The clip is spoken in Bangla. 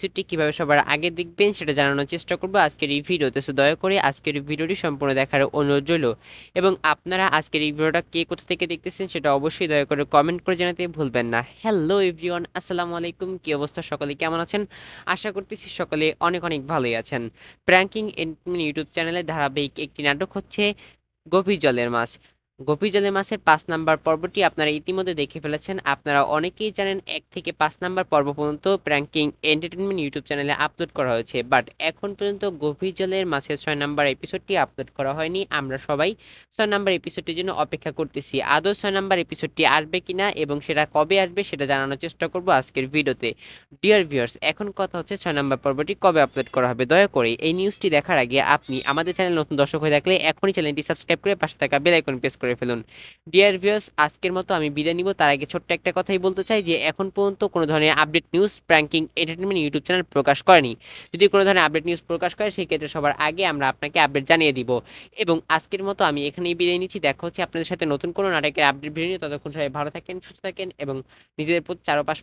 এপিসোডটি কিভাবে সবার আগে দেখবেন সেটা জানানোর চেষ্টা করব আজকের এই ভিডিওতে। সো দয়া করে আজকের এই ভিডিওটি সম্পূর্ণ দেখার অনুরোধ রইল। এবং আপনারা আজকের এই ভিডিওটা কে কোথা থেকে দেখতেছেন সেটা অবশ্যই দয়া করে কমেন্ট করে জানাতে ভুলবেন না। হ্যালো এভরিওয়ান, আসসালামু আলাইকুম। কি অবস্থা, সকলে কেমন আছেন? আশা করতেছি সকলে অনেক অনেক ভালোই আছেন। প্র্যাঙ্কিং এন্টারটেইনমেন্ট ইউটিউব চ্যানেলে ধারাবাহিক একটি নাটক হচ্ছে গভীর জলের মাছ। গভীর জলের মাছের ৫ নাম্বার পর্বটি আপনারা ইতিমধ্যে দেখে ফেলেছেন। আপনারা অনেকেই জানেন ১ থেকে ৫ নাম্বার পর্ব পর্যন্ত প্র্যাঙ্কিং এন্টারটেইনমেন্ট ইউটিউব চ্যানেলে আপলোড করা হয়েছে। বাট এখন পর্যন্ত গভীর জলের মাছের ৬ নাম্বার এপিসোডটি আপলোড করা হয়নি। আমরা সবাই ৬ নাম্বার এপিসোডটির জন্য অপেক্ষা করতেছি। আদৌ ৬ নাম্বার এপিসোডটি আসবে কিনা এবং সেটা কবে আসবে সেটা জানানোর চেষ্টা করব আজকের ভিডিওতে। ডিয়ার ভিউয়ার্স, এখন কথা হচ্ছে ৬ নাম্বার পর্বটি কবে আপলোড করা হবে। দয়া করে এই নিউজটি দেখার আগে আপনি আমাদের চ্যানেল নতুন দর্শক হয়ে থাকলে এখনই চ্যানেলটি সাবস্ক্রাইব করে পাশে থাকা বেল আইকন প্রেস করে ফেলুন। ডিয়ার ভিউয়ার্স, আজকের মতো আমি বিদায় নিব। তার আগে ছোট্ট একটা কথাই বলতে চাই যে এখন পর্যন্ত কোনো ধরনের update news pranking entertainment YouTube channel প্রকাশ করেনি। যদি কোনো ধরনের আপডেট নিউজ প্রকাশ করে সেই ক্ষেত্রে সবার আগে আমরা আপনাকে আপডেট জানিয়ে দিব। এবং আজকের মতো আমি এখানেই বিদায় নিচ্ছি। দেখা হচ্ছে আপনাদের সাথে নতুন কোনো নাটকের আপডেট ভিডিও নিয়ে। ততক্ষণ সবাই ভালো থাকেন, সুস্থ থাকেন এবং নিজেদের প্রতি চারপাশ